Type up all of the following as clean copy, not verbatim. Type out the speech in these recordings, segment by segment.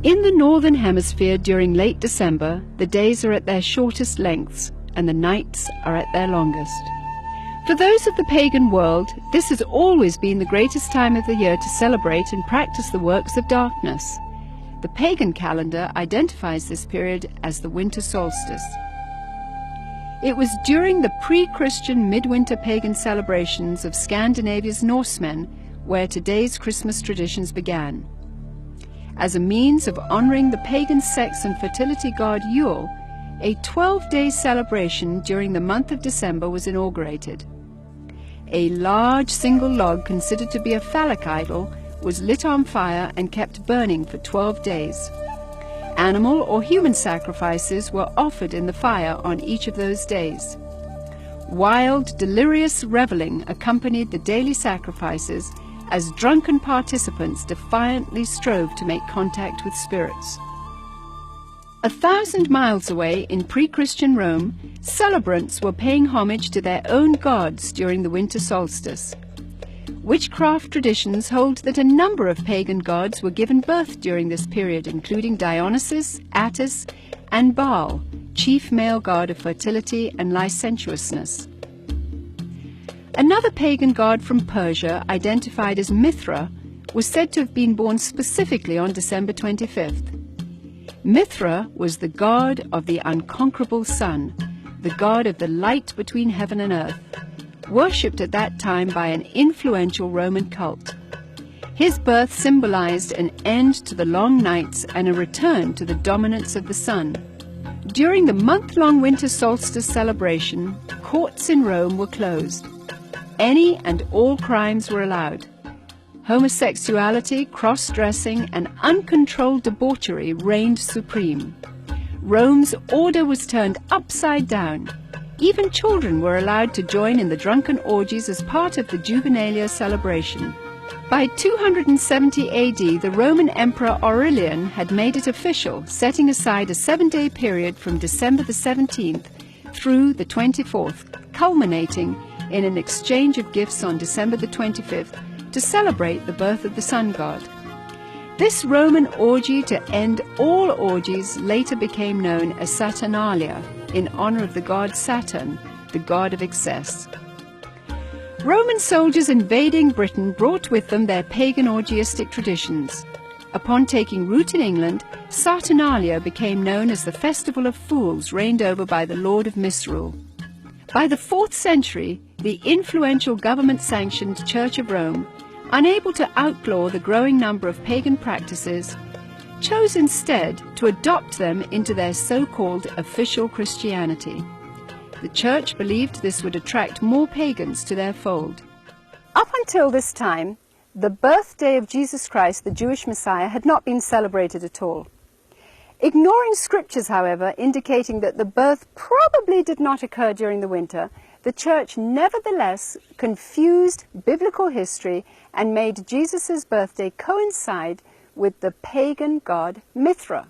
In the northern hemisphere during late December, the days are at their shortest lengths and the nights are at their longest. For those of the pagan world, this has always been the greatest time of the year to celebrate and practice the works of darkness. The pagan calendar identifies this period as the winter solstice. It was during the pre-Christian midwinter pagan celebrations of Scandinavia's Norsemen where today's Christmas traditions began. As a means of honoring the pagan sex and fertility god Yule, a 12-day celebration during the month of December was inaugurated. A large single log considered to be a phallic idol was lit on fire and kept burning for 12 days. Animal or human sacrifices were offered in the fire on each of those days. Wild, delirious reveling accompanied the daily sacrifices as drunken participants defiantly strove to make contact with spirits. 1,000 miles away in pre-Christian Rome, celebrants were paying homage to their own gods during the winter solstice. Witchcraft traditions hold that a number of pagan gods were given birth during this period, including Dionysus, Attis, and Baal, chief male god of fertility and licentiousness. Another pagan god from Persia, identified as Mithra, was said to have been born specifically on December 25th. Mithra was the god of the unconquerable sun, the god of the light between heaven and earth, worshipped at that time by an influential Roman cult. His birth symbolized an end to the long nights and a return to the dominance of the sun. During the month-long winter solstice celebration, courts in Rome were closed. Any and all crimes were allowed. Homosexuality, cross-dressing, and uncontrolled debauchery reigned supreme. Rome's order was turned upside down. Even children were allowed to join in the drunken orgies as part of the Juvenalia celebration. By 270 AD, the Roman Emperor Aurelian had made it official, setting aside a 7-day period from December the 17th through the 24th, culminating in an exchange of gifts on December the 25th to celebrate the birth of the sun god. This Roman orgy to end all orgies later became known as Saturnalia, in honor of the god Saturn, the god of excess. Roman soldiers invading Britain brought with them their pagan orgiastic traditions. Upon taking root in England, Saturnalia became known as the Festival of Fools reigned over by the Lord of Misrule. By the 4th century, the influential government-sanctioned Church of Rome, unable to outlaw the growing number of pagan practices, chose instead to adopt them into their so-called official Christianity. The Church believed this would attract more pagans to their fold. Up until this time, the birthday of Jesus Christ, the Jewish Messiah, had not been celebrated at all. Ignoring scriptures, however, indicating that the birth probably did not occur during the winter, the Church nevertheless confused biblical history and made Jesus' birthday coincide with the pagan god Mithra.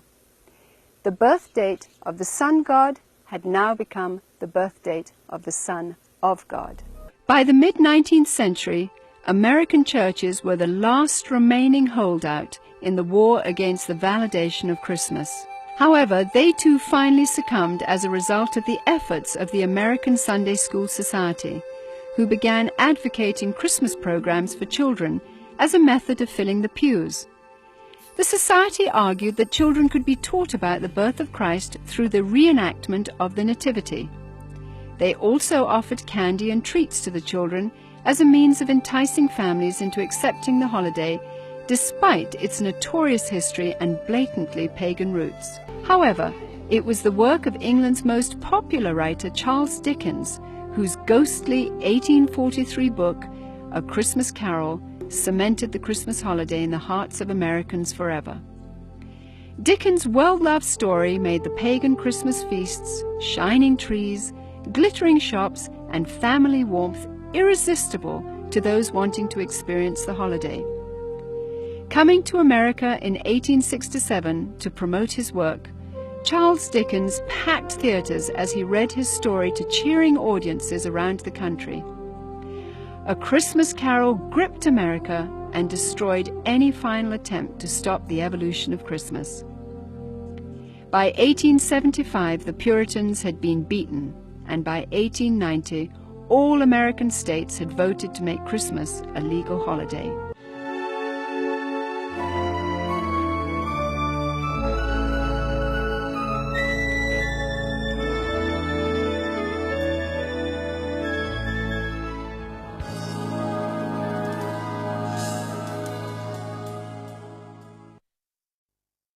The birth date of the sun god had now become the birth date of the Son of God. By the mid-19th century, American churches were the last remaining holdout in the war against the validation of Christmas. However, they too finally succumbed as a result of the efforts of the American Sunday School Society, who began advocating Christmas programs for children as a method of filling the pews. The society argued that children could be taught about the birth of Christ through the reenactment of the Nativity. They also offered candy and treats to the children as a means of enticing families into accepting the holiday, despite its notorious history and blatantly pagan roots. However, it was the work of England's most popular writer, Charles Dickens, whose ghostly 1843 book, A Christmas Carol, cemented the Christmas holiday in the hearts of Americans forever. Dickens' well-loved story made the pagan Christmas feasts, shining trees, glittering shops, and family warmth irresistible to those wanting to experience the holiday. Coming to America in 1867 to promote his work, Charles Dickens packed theaters as he read his story to cheering audiences around the country. A Christmas Carol gripped America and destroyed any final attempt to stop the evolution of Christmas. By 1875, the Puritans had been beaten, and by 1890, all American states had voted to make Christmas a legal holiday.